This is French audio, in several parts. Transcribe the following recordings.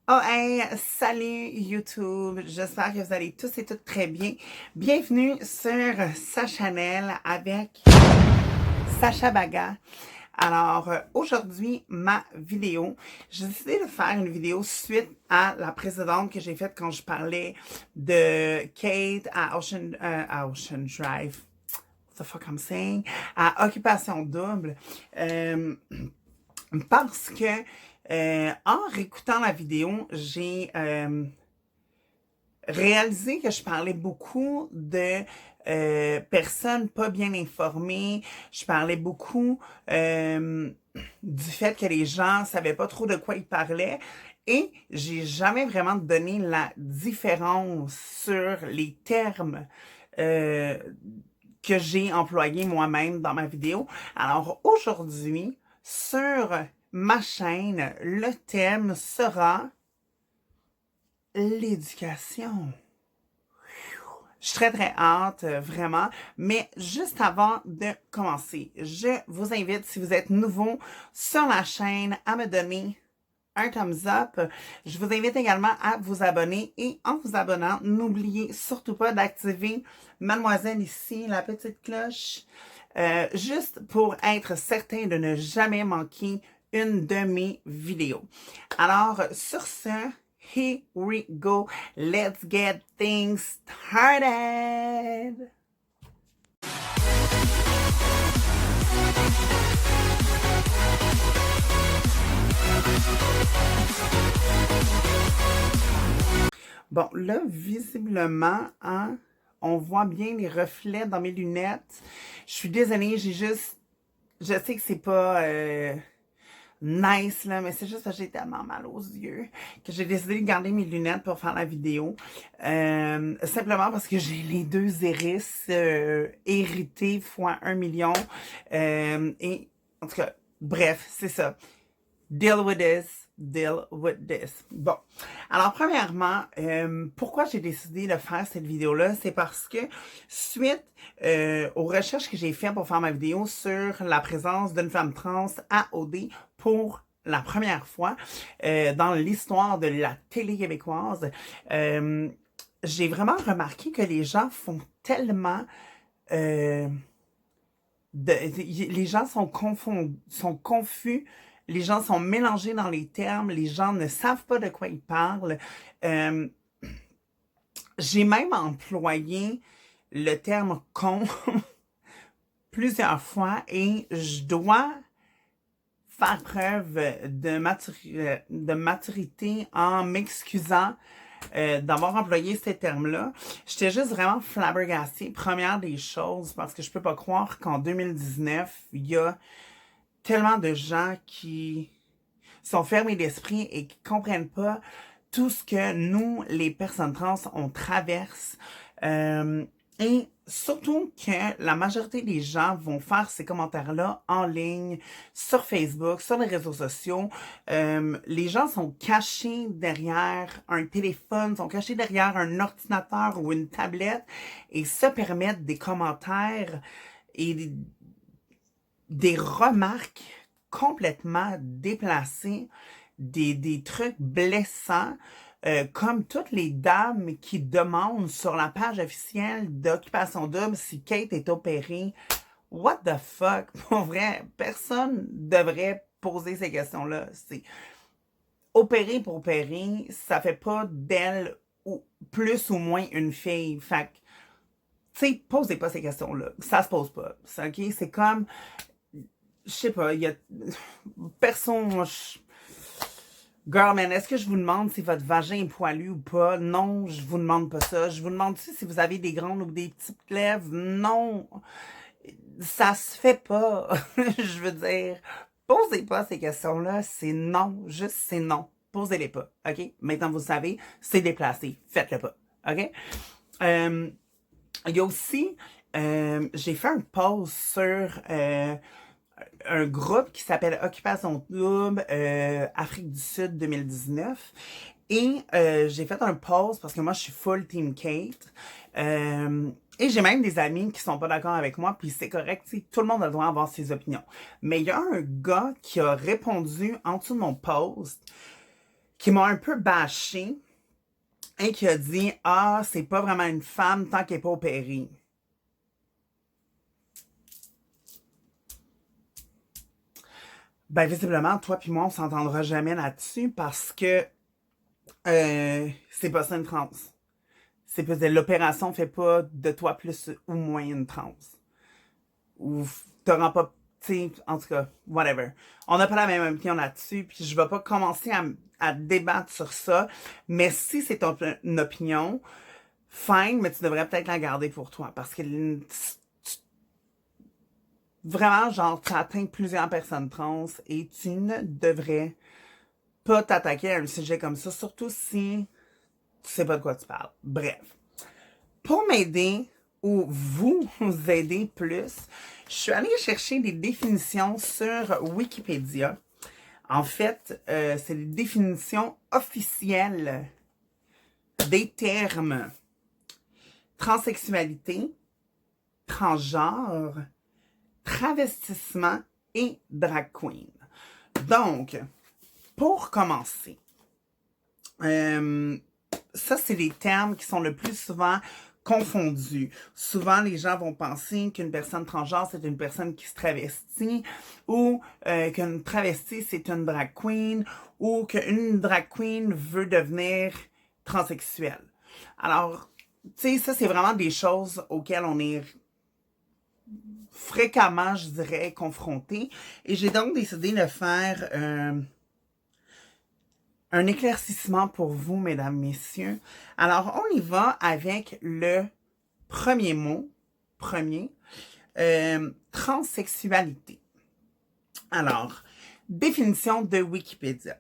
Oh hey, salut YouTube, j'espère que vous allez tous et toutes très bien. Bienvenue sur sa Chanel avec Sacha Baga. Alors aujourd'hui, ma vidéo, j'ai décidé de faire une vidéo suite à la précédente que j'ai faite quand je parlais de Kate à Ocean Drive. What the fuck I'm saying? À Occupation Double. Parce que en réécoutant la vidéo, j'ai réalisé que je parlais beaucoup de personnes pas bien informées. Je parlais beaucoup du fait que les gens savaient pas trop de quoi ils parlaient. Et j'ai jamais vraiment donné la différence sur les termes que j'ai employés moi-même dans ma vidéo. Alors aujourd'hui, sur ma chaîne, le thème sera l'éducation. Je suis très très hâte, vraiment. Mais juste avant de commencer, je vous invite, si vous êtes nouveau sur la chaîne, à me donner un thumbs up. Je vous invite également à vous abonner et en vous abonnant, n'oubliez surtout pas d'activer mademoiselle ici, la petite cloche, juste pour être certain de ne jamais manquer une de mes vidéos. Alors, sur ce, here we go. Let's get things started. Bon, là, visiblement, hein, on voit bien les reflets dans mes lunettes. Je suis désolée, je sais que c'est pas nice, là, mais c'est juste que j'ai tellement mal aux yeux que j'ai décidé de garder mes lunettes pour faire la vidéo. Simplement parce que j'ai les deux iris hérités fois 1 million. Et, en tout cas, bref, c'est ça. Deal with this, deal with this. Bon, alors premièrement, pourquoi j'ai décidé de faire cette vidéo-là, c'est parce que suite aux recherches que j'ai faites pour faire ma vidéo sur la présence d'une femme trans à OD pour la première fois dans l'histoire de la télé québécoise, j'ai vraiment remarqué que les gens font tellement... les gens sont confus, les gens sont mélangés dans les termes, les gens ne savent pas de quoi ils parlent. J'ai même employé le terme con plusieurs fois et je dois faire preuve de maturité en m'excusant d'avoir employé ces termes-là. J'étais juste vraiment flabbergastée, première des choses, parce que je peux pas croire qu'en 2019, il y a tellement de gens qui sont fermés d'esprit et qui comprennent pas tout ce que nous, les personnes trans, on traverse. Et surtout que la majorité des gens vont faire ces commentaires-là en ligne, sur Facebook, sur les réseaux sociaux. Les gens sont cachés derrière un téléphone, sont cachés derrière un ordinateur ou une tablette et se permettent des commentaires et des remarques complètement déplacées, des trucs blessants, comme toutes les dames qui demandent sur la page officielle d'Occupation Double si Kate est opérée. What the fuck? Pour vrai, personne devrait poser ces questions-là. C'est opérer pour opérer, ça fait pas d'elle ou plus ou moins une fille. Fait que, tu sais, posez pas ces questions-là. Ça se pose pas. OK? C'est comme... Je sais pas, il y a... Personne... Girl, man, est-ce que je vous demande si votre vagin est poilu ou pas? Non, je vous demande pas ça. Je vous demande si vous avez des grandes ou des petites lèvres? Non. Ça se fait pas. Je veux dire, posez pas ces questions-là. C'est non. Juste, c'est non. Posez-les pas. OK? Maintenant, vous savez, c'est déplacé. Faites-le pas. OK? Il y a aussi... j'ai fait un post sur... un groupe qui s'appelle Occupation Double Afrique du Sud 2019. Et j'ai fait un post parce que moi, je suis full Team Kate. Et j'ai même des amis qui sont pas d'accord avec moi, puis c'est correct, tout le monde a le droit d'avoir ses opinions. Mais il y a un gars qui a répondu en dessous de mon post qui m'ont un peu bâché et qui a dit « Ah, c'est pas vraiment une femme tant qu'elle n'est pas opérée. » Ben, visiblement, toi puis moi, on s'entendra jamais là-dessus parce que c'est pas ça une trans. C'est pas l'opération fait pas de toi plus ou moins une trans. Ou te rend pas, tu sais, en tout cas, whatever. On n'a pas la même opinion là-dessus, puis je vais pas commencer à débattre sur ça, mais si c'est une opinion, fine, mais tu devrais peut-être la garder pour toi, parce que vraiment, genre, tu atteins plusieurs personnes trans et tu ne devrais pas t'attaquer à un sujet comme ça, surtout si tu sais pas de quoi tu parles. Bref. Pour m'aider ou vous aider plus, je suis allée chercher des définitions sur Wikipédia. En fait, c'est les définitions officielles des termes transsexualité, transgenre, travestissement et drag queen. Donc, pour commencer, ça, c'est les termes qui sont le plus souvent confondus. Souvent, les gens vont penser qu'une personne transgenre, c'est une personne qui se travestit, ou qu'une travestie, c'est une drag queen, ou qu'une drag queen veut devenir transsexuelle. Alors, tu sais, ça, c'est vraiment des choses auxquelles on est fréquemment, je dirais, confronté. Et j'ai donc décidé de faire un éclaircissement pour vous, mesdames, messieurs. Alors, on y va avec le premier mot, transsexualité. Alors, définition de Wikipédia.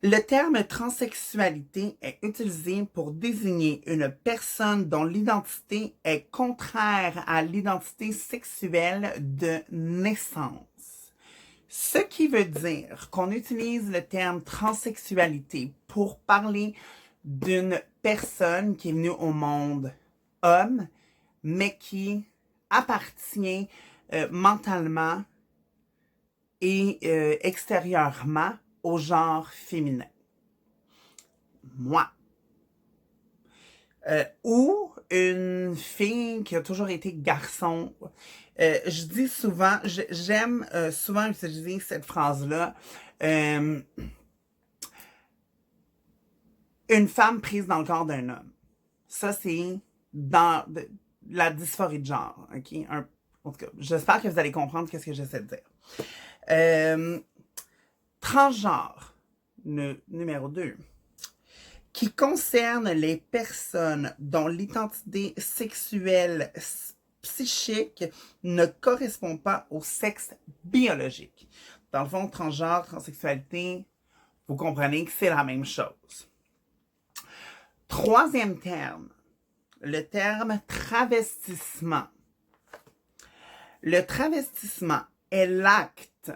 Le terme transsexualité est utilisé pour désigner une personne dont l'identité est contraire à l'identité sexuelle de naissance. Ce qui veut dire qu'on utilise le terme transsexualité pour parler d'une personne qui est venue au monde homme, mais qui appartient mentalement et extérieurement au genre féminin. Moi. Ou une fille qui a toujours été garçon. Je dis souvent, j'aime souvent utiliser cette phrase-là. Une femme prise dans le corps d'un homme. Ça, c'est dans la dysphorie de genre. OK? En tout cas, j'espère que vous allez comprendre ce que j'essaie de dire. Transgenre, numéro 2, qui concerne les personnes dont l'identité sexuelle psychique ne correspond pas au sexe biologique. Dans le fond, transgenre, transsexualité, vous comprenez que c'est la même chose. Troisième terme, le terme travestissement. Le travestissement est l'acte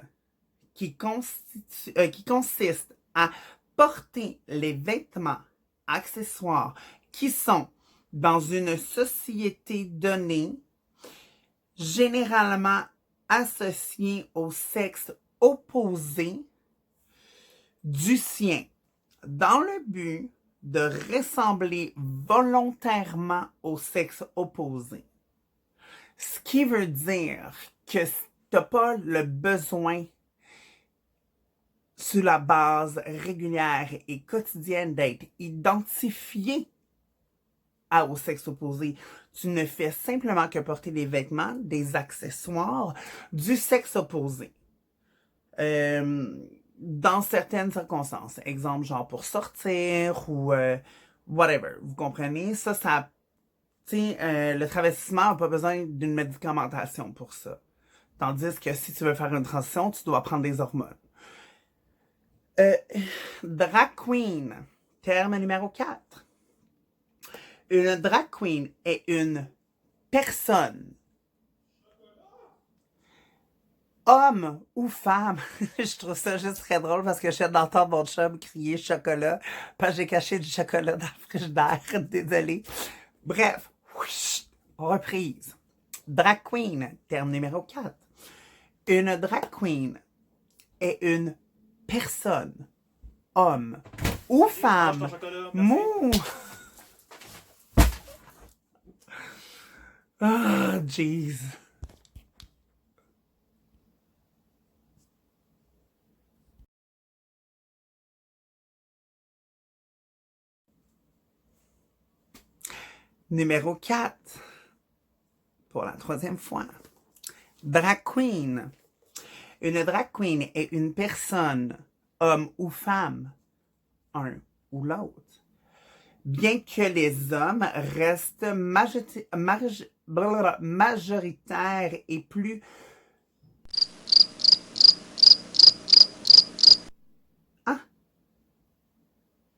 qui consiste à porter les vêtements, accessoires qui sont dans une société donnée, généralement associés au sexe opposé du sien, dans le but de ressembler volontairement au sexe opposé. Ce qui veut dire que tu n'as pas le besoin sur la base régulière et quotidienne d'être identifié au sexe opposé. Tu ne fais simplement que porter des vêtements, des accessoires du sexe opposé. Dans certaines circonstances. Exemple, genre pour sortir ou whatever. Vous comprenez? Ça tu sais, le travestissement n'a pas besoin d'une médicamentation pour ça. Tandis que si tu veux faire une transition, tu dois prendre des hormones. Drag queen, terme numéro 4. Une drag queen est une personne, homme ou femme. Je trouve ça juste très drôle parce que je viens d'entendre mon chum crier chocolat parce que j'ai caché du chocolat dans le frigidaire. Désolée. Bref, reprise. Drag queen, terme numéro 4. Une drag queen est une personne, homme ou femme, mou. Ah, jeez. Numéro 4, pour la troisième fois. Drag queen. Une drag queen est une personne, homme ou femme, un ou l'autre. Bien que les hommes restent majoritaires et plus... Ah!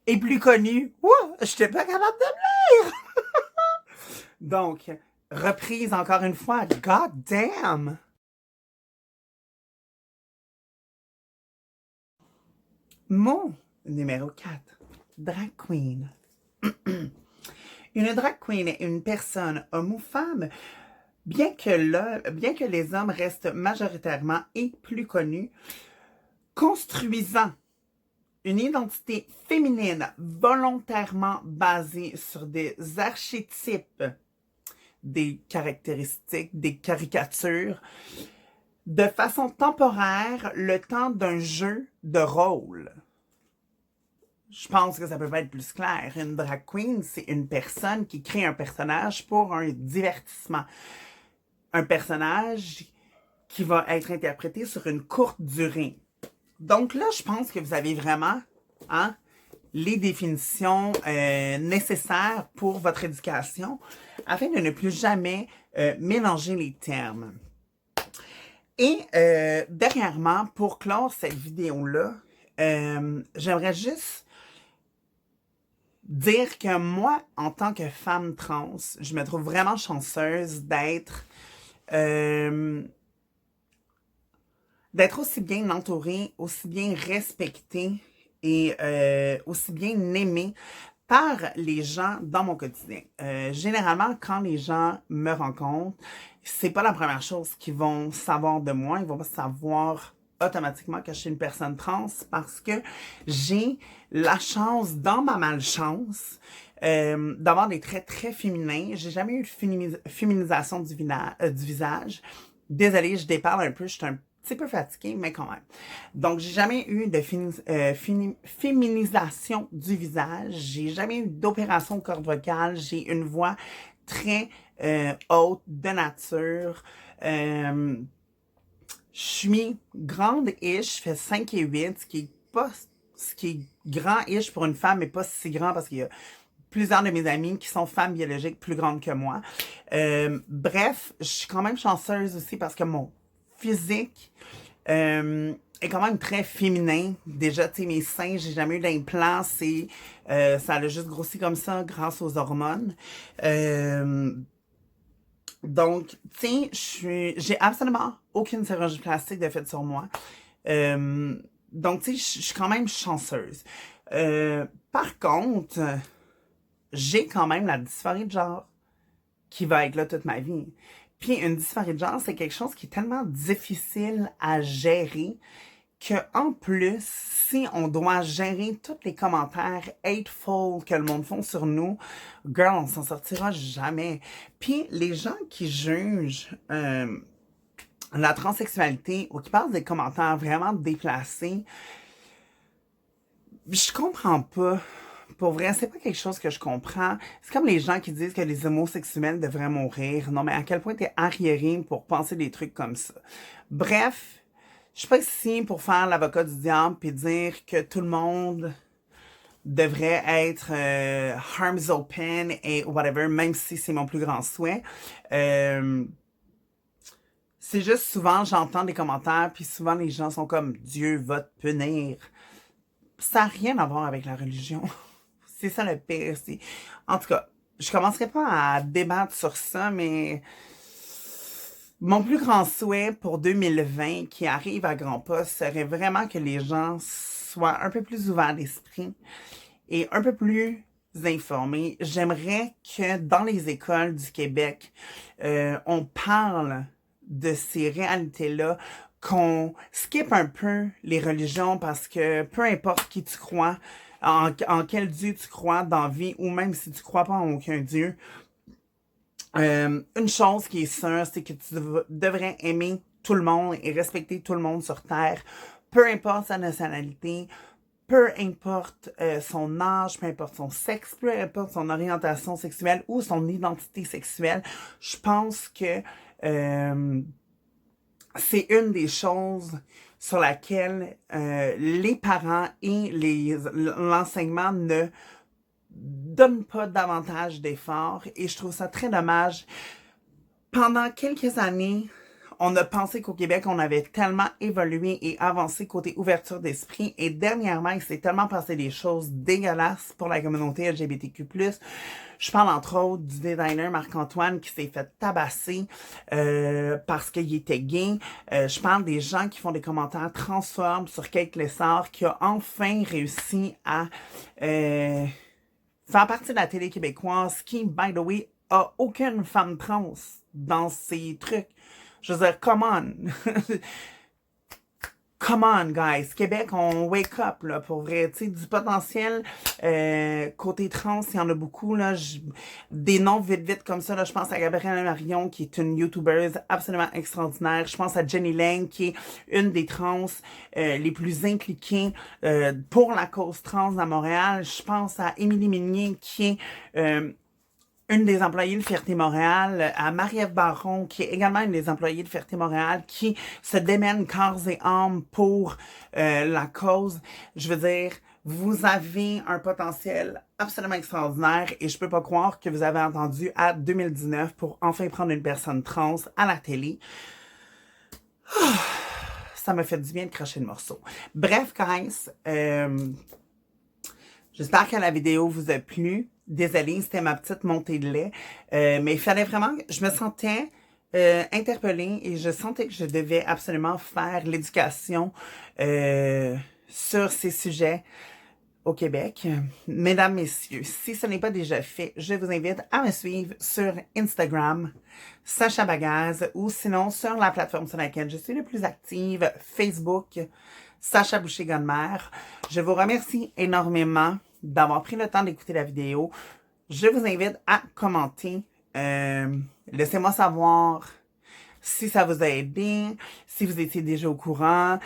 Et plus connus. Ouah! Je n'étais pas capable de me lire! Donc, reprise encore une fois. God damn! Mot numéro 4. Drag queen. Une drag queen est une personne, homme ou femme, bien que les hommes restent majoritairement et plus connus, construisant une identité féminine volontairement basée sur des archétypes, des caractéristiques, des caricatures, de façon temporaire le temps d'un jeu de rôle. Je pense que ça peut pas être plus clair. Une drag queen, c'est une personne qui crée un personnage pour un divertissement. Un personnage qui va être interprété sur une courte durée. Donc là, je pense que vous avez vraiment les définitions nécessaires pour votre éducation afin de ne plus jamais mélanger les termes. Et dernièrement, pour clore cette vidéo-là, j'aimerais juste dire que moi, en tant que femme trans, je me trouve vraiment chanceuse d'être aussi bien entourée, aussi bien respectée et aussi bien aimée par les gens dans mon quotidien. Généralement, quand les gens me rencontrent, c'est pas la première chose qu'ils vont savoir de moi. Ils vont pas savoir automatiquement que je suis une personne trans parce que j'ai la chance, dans ma malchance, d'avoir des traits très féminins. J'ai jamais eu de féminisation du visage. Désolée, je déparle un peu, je suis un petit peu fatiguée, mais quand même. Donc, j'ai jamais eu de féminisation du visage. J'ai jamais eu d'opération de corde vocale. J'ai une voix très haute, de nature. Je suis grande-ish, je fais 5 et 8, ce qui est grand-ish pour une femme, mais pas si grand parce qu'il y a plusieurs de mes amies qui sont femmes biologiques plus grandes que moi. Bref, je suis quand même chanceuse aussi parce que mon physique est quand même très féminin. Déjà, tu sais, mes seins, j'ai jamais eu d'implant, ça a juste grossi comme ça grâce aux hormones. Donc, tu sais, j'ai absolument aucune chirurgie plastique de fait sur moi. Donc, tu sais, je suis quand même chanceuse. Par contre, j'ai quand même la dysphorie de genre qui va être là toute ma vie. Puis une dysphorie de genre, c'est quelque chose qui est tellement difficile à gérer que en plus, si on doit gérer tous les commentaires hateful que le monde font sur nous, girl, on s'en sortira jamais. Puis les gens qui jugent la transsexualité ou qui passent des commentaires vraiment déplacés, je comprends pas. Pour vrai, c'est pas quelque chose que je comprends. C'est comme les gens qui disent que les homosexuels devraient mourir. Non, mais à quel point t'es arriéré pour penser des trucs comme ça. Bref, je suis pas ici pour faire l'avocat du diable puis dire que tout le monde devrait être arms open et whatever, même si c'est mon plus grand souhait. C'est juste souvent, j'entends des commentaires puis souvent les gens sont comme « Dieu va te punir ». Ça n'a rien à voir avec la religion. C'est ça le pire. En tout cas, je commencerai pas à débattre sur ça, mais mon plus grand souhait pour 2020 qui arrive à grands pas serait vraiment que les gens soient un peu plus ouverts d'esprit et un peu plus informés. J'aimerais que dans les écoles du Québec, on parle de ces réalités-là qu'on skip un peu les religions parce que peu importe qui tu crois, en quel Dieu tu crois dans la vie, ou même si tu crois pas en aucun Dieu, une chose qui est sûre, c'est que tu devrais aimer tout le monde et respecter tout le monde sur Terre, peu importe sa nationalité, peu importe son âge, peu importe son sexe, peu importe son orientation sexuelle ou son identité sexuelle. Je pense que c'est une des choses sur laquelle les parents et l'enseignement ne donnent pas davantage d'efforts et je trouve ça très dommage. Pendant quelques années, on a pensé qu'au Québec, on avait tellement évolué et avancé côté ouverture d'esprit. Et dernièrement, il s'est tellement passé des choses dégueulasses pour la communauté LGBTQ+. Je parle entre autres du designer Marc-Antoine qui s'est fait tabasser parce qu'il était gay. Je parle des gens qui font des commentaires transphobes sur Kate Lessard qui a enfin réussi à faire partie de la télé québécoise qui, by the way, a aucune femme trans dans ses trucs. Je veux dire, come on. Come on, guys. Québec, on wake up, là, pour vrai. Tu sais, du potentiel côté trans, il y en a beaucoup, là. Des noms vite comme ça, là. Je pense à Gabrielle Marion, qui est une YouTubeuse absolument extraordinaire. Je pense à Jenny Lang, qui est une des trans les plus impliquées pour la cause trans à Montréal. Je pense à Émilie Minier, qui est une des employées de Fierté Montréal, à Marie-Ève Baron, qui est également une des employées de Fierté Montréal, qui se démène corps et âme pour la cause. Je veux dire, vous avez un potentiel absolument extraordinaire et je peux pas croire que vous avez attendu à 2019 pour enfin prendre une personne trans à la télé. Ça m'a fait du bien de cracher le morceau. Bref, guys, j'espère que la vidéo vous a plu. Désolée, c'était ma petite montée de lait. Mais il fallait vraiment... Je me sentais interpellée et je sentais que je devais absolument faire l'éducation sur ces sujets au Québec. Mesdames, messieurs, si ce n'est pas déjà fait, je vous invite à me suivre sur Instagram, Sacha Bagaz, ou sinon sur la plateforme sur laquelle je suis le plus active, Facebook, Sacha Boucher-Gonnemère. Je vous remercie énormément d'avoir pris le temps d'écouter la vidéo. Je vous invite à commenter. Laissez-moi savoir si ça vous a aidé, si vous étiez déjà au courant.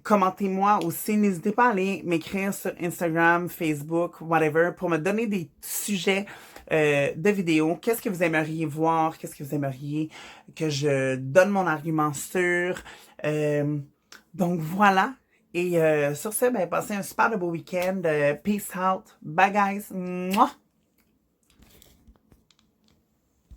Commentez-moi aussi. N'hésitez pas à aller m'écrire sur Instagram, Facebook, whatever, pour me donner des sujets de vidéos. Qu'est-ce que vous aimeriez voir? Qu'est-ce que vous aimeriez que je donne mon argument sur? Donc voilà. Et sur ce, ben, passez un super beau week-end. Peace out. Bye guys. Mouah!